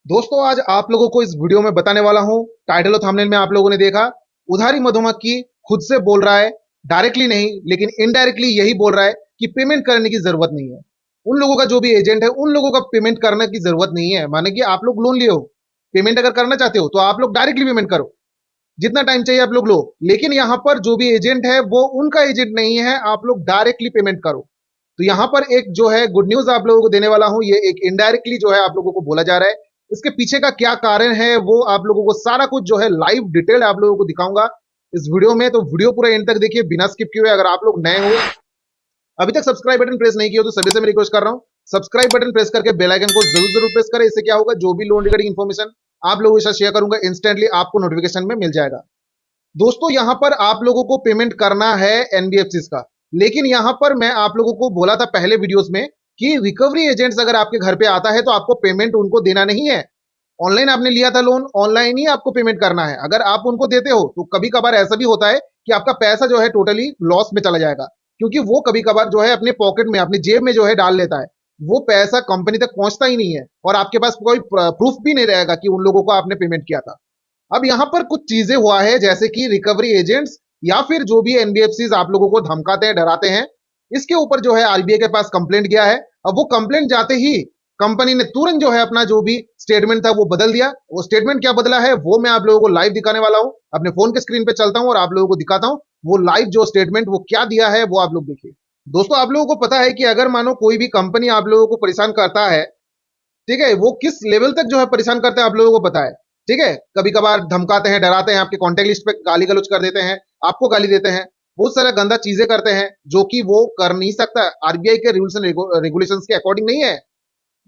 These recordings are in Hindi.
दोस्तों आज आप लोगों को इस वीडियो में बताने वाला हूं। टाइटल और थंबनेल में आप लोगों ने देखा, उधारी मधुमक्खी खुद से बोल रहा है, डायरेक्टली नहीं लेकिन इनडायरेक्टली यही बोल रहा है कि पेमेंट करने की जरूरत नहीं है। उन लोगों का जो भी एजेंट है उन लोगों का पेमेंट करने की जरूरत नहीं है। माने कि आप लोग लोन लिए हो, पेमेंट अगर करना चाहते हो तो आप लोग डायरेक्टली पेमेंट करो, जितना टाइम चाहिए आप लोग लो। लेकिन यहाँ पर जो भी एजेंट है वो उनका एजेंट नहीं है, आप लोग डायरेक्टली पेमेंट करो। तो यहाँ पर एक जो है गुड न्यूज आप लोगों को देने वाला हूँ। ये एक इनडायरेक्टली जो है आप लोगों को बोला जा रहा है। इसके पीछे का क्या कारण है वो आप लोगों को सारा कुछ जो है लाइव डिटेल आप लोगों को दिखाऊंगा इस वीडियो में। तो वीडियो पूरा एंड तक देखिए बिना स्किप किए हुए। अगर आप लोग नए हो, अभी तक सब्सक्राइब बटन प्रेस नहीं किया तो सभी से मैं रिक्वेस्ट कर रहा हूँ, सब्सक्राइब बटन प्रेस करके बेल आइकन को जरूर जरूर प्रेस करें। इससे क्या होगा, जो भी लोन रिगार्डिंग इन्फॉर्मेशन आप लोगों के साथ शेयर करूंगा इंस्टेंटली आपको नोटिफिकेशन में मिल जाएगा। दोस्तों यहाँ पर आप लोगों को पेमेंट करना है एनबीएफसी का, लेकिन यहाँ पर मैं आप लोगों को बोला था पहले वीडियोस में कि रिकवरी एजेंट्स अगर आपके घर पे आता है तो आपको पेमेंट उनको देना नहीं है। ऑनलाइन आपने लिया था लोन, ऑनलाइन ही आपको पेमेंट करना है। अगर आप उनको देते हो तो कभी कभार ऐसा भी होता है कि आपका पैसा जो है टोटली लॉस में चला जाएगा, क्योंकि वो कभी कभार जो है अपने पॉकेट में अपनी जेब में जो है डाल लेता है। वो पैसा कंपनी तक पहुंचता ही नहीं है और आपके पास कोई प्रूफ भी नहीं रहेगा कि उन लोगों को आपने पेमेंट किया था। अब यहाँ पर कुछ चीजें हुआ है जैसे कि रिकवरी एजेंट्स या फिर जो भी एनबीएफसी आप लोगों को धमकाते हैं, डराते हैं, इसके ऊपर जो है आरबीआई के पास कंप्लेंट गया है। अब वो कंप्लेंट जाते ही कंपनी ने तुरंत जो है अपना जो भी स्टेटमेंट था वो बदल दिया। वो स्टेटमेंट क्या बदला है वो मैं आप लोगों को लाइव दिखाने वाला हूं। अपने फोन के स्क्रीन पे चलता हूं और आप लोगों को दिखाता हूं वो लाइव जो स्टेटमेंट वो क्या दिया है, वो आप लोग देखिए। दोस्तों आप लोगों को पता है कि अगर मानो कोई भी कंपनी आप लोगों को परेशान करता है, ठीक है, वो किस लेवल तक जो है परेशान करते हैं आप लोगों को पता है। ठीक है, कभी कभार धमकाते हैं, डराते हैं, आपके कॉन्टेक्ट लिस्ट पे गाली गलौज कर देते हैं, आपको गाली देते हैं, बहुत सारा गंदा चीजें करते हैं जो कि वो कर नहीं सकता। आरबीआई के रूल्स एंड रेगुलेशंस के अकॉर्डिंग नहीं है।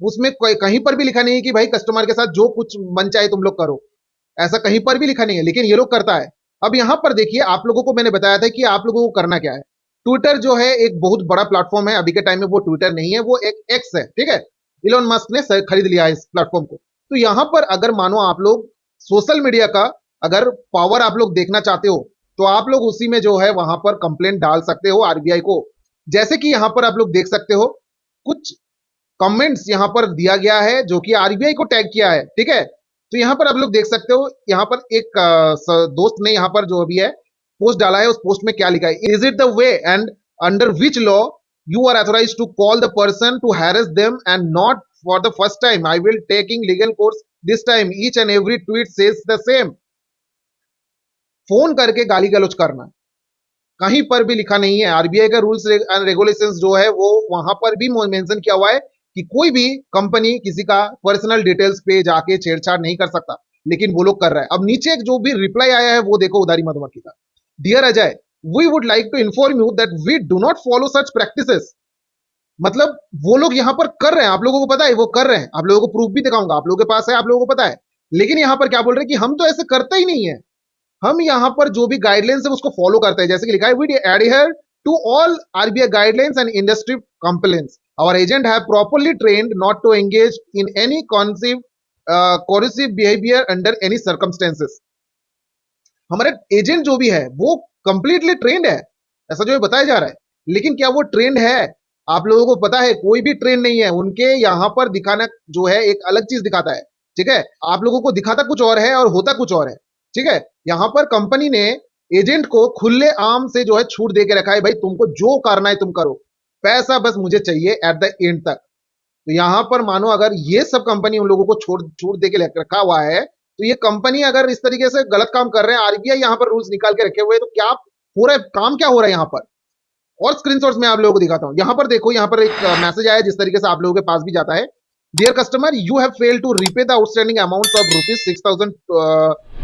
उसमें कहीं पर भी लिखा नहीं है कि भाई कस्टमर के साथ जो कुछ मन चाहे तुम लोग करो, ऐसा कहीं पर भी लिखा नहीं है, लेकिन ये लोग करता है। अब यहाँ पर देखिए, आप लोगों को मैंने बताया था कि आप लोगों को करना क्या है। ट्विटर जो है एक बहुत बड़ा प्लेटफॉर्म है, अभी के टाइम में वो ट्विटर नहीं है, वो एक एक्स है। ठीक है, इलोन मस्क ने खरीद लिया है इस प्लेटफॉर्म को। तो यहाँ पर अगर मानो आप लोग सोशल मीडिया का अगर पावर आप लोग देखना चाहते हो तो आप लोग उसी में जो है वहां पर कंप्लेंट डाल सकते हो आरबीआई को। जैसे कि यहाँ पर आप लोग देख सकते हो कुछ कमेंट्स यहाँ पर दिया गया है जो कि आरबीआई को टैग किया है। ठीक है, तो यहाँ पर आप लोग देख सकते हो, यहाँ पर एक दोस्त ने यहाँ पर जो भी है पोस्ट डाला है। उस पोस्ट में क्या लिखा है, is it the way and under which law you are authorise to call the person to harass them and not for the first time I will taking legal course this time each and every tweet says the same. Phone करके गाली गलौज करना कहीं पर भी लिखा नहीं है। आरबीआई का रूल्स एंड रेगुलेशंस जो है वो वहां पर भी मेंशन किया हुआ है कि कोई भी कंपनी किसी का पर्सनल डिटेल्स पे जाके छेड़छाड़ नहीं कर सकता, लेकिन वो लोग कर रहा है। अब नीचे एक जो भी रिप्लाई आया है वो देखो, उधारी मधुमक्खी का। Dear Ajay, we would like to inform you that we do not follow such practices. मतलब वो लोग यहाँ पर कर रहे हैं, आप लोगों को पता है वो कर रहे हैं, आप लोगों को प्रूफ भी दिखाऊंगा, आप लोगों के पास है, आप लोगों को पता है। लेकिन यहाँ पर क्या बोल रहे हैं कि हम तो ऐसे करते ही नहीं है, हम यहाँ पर जो भी गाइडलाइंस है उसको फॉलो करते हैं। जैसे कि लिखा है, we adhere to all RBI guidelines and industry complaints, our agent have properly trained not to engage in any coercive behaviour under any circumstances. हमारे एजेंट जो भी है वो कंप्लीटली ट्रेंड है, ऐसा जो बताया जा रहा है। लेकिन क्या वो ट्रेंड है? आप लोगों को पता है कोई भी ट्रेंड नहीं है। उनके यहाँ पर दिखाना जो है एक अलग चीज दिखाता है। ठीक है, आप लोगों को दिखाता कुछ और है और होता कुछ और है। ठीक है, यहाँ पर कंपनी ने एजेंट को खुले आम से जो है छूट दे के रखा है, भाई तुमको जो करना है तुम करो, पैसा बस मुझे चाहिए एट द एंड तक। तो यहाँ पर मानो अगर ये सब कंपनी उन लोगों को छूट छूट दे के रखा हुआ है, तो ये कंपनी अगर इस तरीके से गलत काम कर रहे हैं, आरबीआई यहाँ पर रूल्स निकाल के रखे हुए हैं, तो क्या हो रहा है, काम क्या हो रहा है यहाँ पर। और स्क्रीनशॉट्स में आप लोगों को दिखाता हूँ। यहाँ पर देखो, यहाँ पर एक मैसेज आया जिस तरीके से आप लोगों के पास भी जाता है, dear customer you have failed to repay the outstanding amount of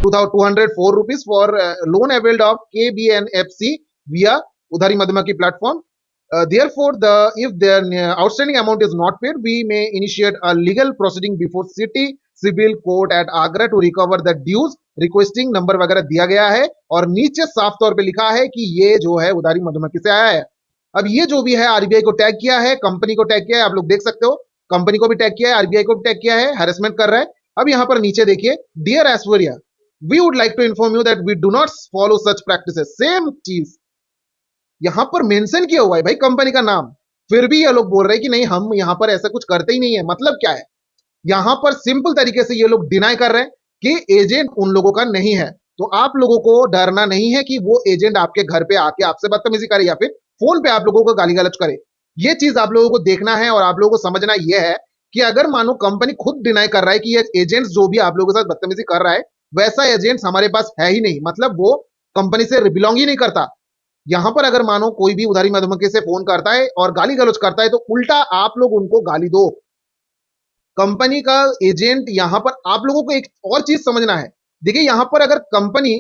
₹6,204 for loan availed of KBNFC via Udhari Madhumakkhi platform. Therefore, if the outstanding amount is not paid, we may initiate a legal proceeding before City Civil Court at Agra to recover the dues. Requesting number वगैरह दिया गया है और नीचे साफ तौर पे लिखा है कि ये जो है उधारी मधुमक्खी से आया है। अब ये जो भी है आरबीआई को टैग किया है, कंपनी को टैग किया है, आप लोग देख सकते हो, कंपनी को भी टैग किया है, आरबीआई को भी टैग किया है, हैरेसमेंट कर रहा है। अब यहाँ पर नीचे देखिए, dear Aishwarya, we would like to inform you that we do not follow such practices. Same चीज यहां पर मेंशन किया हुआ है भाई, कंपनी का नाम। फिर भी ये लोग बोल रहे हैं कि नहीं हम यहां पर ऐसा कुछ करते ही नहीं है। मतलब क्या है? यहां पर सिंपल तरीके से ये लोग डिनाई कर रहे हैं कि एजेंट उन लोगों का नहीं है। तो आप लोगों को डरना नहीं है कि वो एजेंट आपके घर पे आके आपसे बदतमीजी करे या फिर फोन पे आप लोगों को गाली गलौज करे। ये चीज आप लोगों को देखना है और आप लोगों को समझना यह है कि अगर मानो कंपनी खुद डिनाई कर रहा है कि ये एजेंट जो भी आप लोगों के साथ बदतमीजी कर रहा है वैसा एजेंट हमारे पास है ही नहीं, मतलब वो कंपनी से बिलोंग ही नहीं करता। यहां पर अगर मानो कोई भी उधारी मधुमक्खी से फोन करता है और गाली गलौज करता है तो उल्टा आप लोग उनको गाली दो। कंपनी का एजेंट यहां पर आप लोगों को एक और चीज समझना है। देखिए यहां पर अगर कंपनी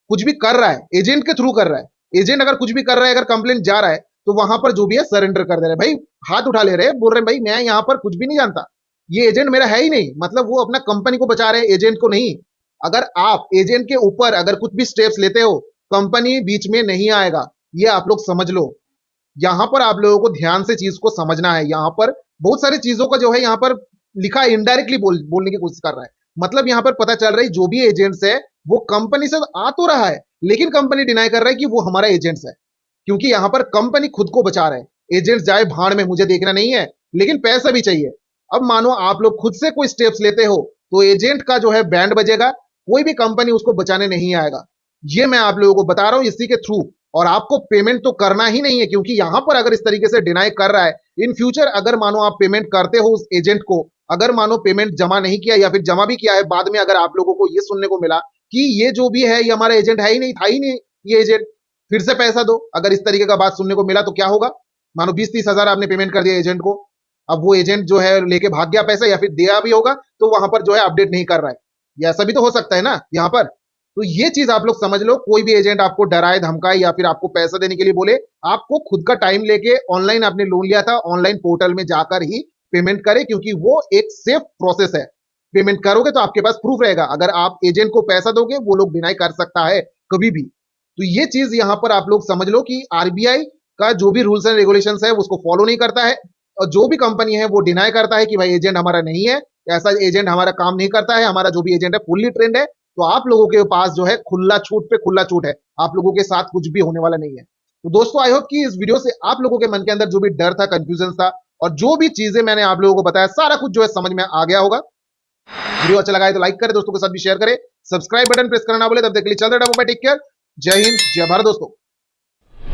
कुछ भी कर रहा है एजेंट के थ्रू कर रहा है, एजेंट अगर कुछ भी कर रहा है, अगर कंप्लेंट जा रहा है तो वहां पर जो भी है सरेंडर कर दे रहे हैं भाई, हाथ उठा ले रहे हैं, बोल रहे हैं भाई मैं यहाँ पर कुछ भी नहीं जानता, ये एजेंट मेरा है ही नहीं, मतलब वो अपना कंपनी को बचा रहे हैं एजेंट को नहीं। अगर आप एजेंट के ऊपर अगर कुछ भी स्टेप्स लेते हो कंपनी बीच में नहीं आएगा, ये आप लोग समझ लो। यहाँ पर आप लोगों को ध्यान से चीज को समझना है। यहाँ पर बहुत सारी चीजों का जो है यहाँ पर लिखा है इनडायरेक्टली बोलने की कोशिश कर रहा है। मतलब यहाँ पर पता चल रहा है जो भी एजेंट्स है वो कंपनी से आ तो रहा है लेकिन कंपनी डिनाई कर रहा है कि वो हमारा एजेंट्स है, क्योंकि यहाँ पर कंपनी खुद को बचा रहा है। एजेंट्स जाए भाड़ में, मुझे देखना नहीं है, लेकिन पैसा भी चाहिए। अब मानो आप लोग खुद से कोई स्टेप्स लेते हो तो एजेंट का जो है बैंड बजेगा, कोई भी कंपनी उसको बचाने नहीं आएगा। ये मैं आप लोगों को बता रहा हूं इसी के थ्रू। और आपको पेमेंट तो करना ही नहीं है, क्योंकि यहां पर अगर इस तरीके से डिनाई कर रहा है, इन फ्यूचर अगर मानो आप पेमेंट करते हो उस एजेंट को, अगर मानो पेमेंट जमा नहीं किया या फिर जमा भी किया है, बाद में अगर आप लोगों को ये सुनने को मिला कि ये जो भी है ये हमारा एजेंट है ही नहीं, था ही नहीं ये एजेंट, फिर से पैसा दो, अगर इस तरीके का बात सुनने को मिला तो क्या होगा? मानो 20-30 हजार आपने पेमेंट कर दिया एजेंट को, अब वो एजेंट जो है लेके भाग गया पैसा, या फिर दिया भी होगा तो वहां पर जो है अपडेट नहीं कर रहा है, ये ऐसा भी तो हो सकता है ना यहाँ पर। तो ये चीज आप लोग समझ लो, कोई भी एजेंट आपको डराए धमकाए या फिर आपको पैसा देने के लिए बोले, आपको खुद का टाइम लेके ऑनलाइन आपने लोन लिया था ऑनलाइन पोर्टल में जाकर ही पेमेंट करें, क्योंकि वो एक सेफ प्रोसेस है। पेमेंट करोगे तो आपके पास प्रूफ रहेगा, अगर आप एजेंट को पैसा दोगे वो लोग डिनाई कर सकता है कभी भी। तो ये चीज यहां पर आप लोग समझ लो कि आरबीआई का जो भी रूल्स एंड रेगुलेशन है उसको फॉलो नहीं करता है, और जो भी कंपनी है वो डिनाई करता है कि भाई एजेंट हमारा नहीं है, ऐसा एजेंट हमारा काम नहीं करता है, हमारा जो भी एजेंट है फुल्ली ट्रेंड है। तो आप लोगों के पास जो है खुला छूट पे खुला छूट है, आप लोगों के साथ कुछ भी होने वाला नहीं है। तो दोस्तों आई होप कि इस वीडियो से आप लोगों के मन के अंदर जो भी डर था, कंफ्यूजन था, और जो भी चीजें मैंने आप लोगों को बताया सारा कुछ जो है समझ में आ गया होगा। वीडियो अच्छा लगा है तो लाइक करें, दोस्तों के साथ भी शेयर करें, सब्सक्राइब बटन प्रेस करना बोले, तब तक के लिए चलते रहो, टेक केयर, जय हिंद जय भारत दोस्तों।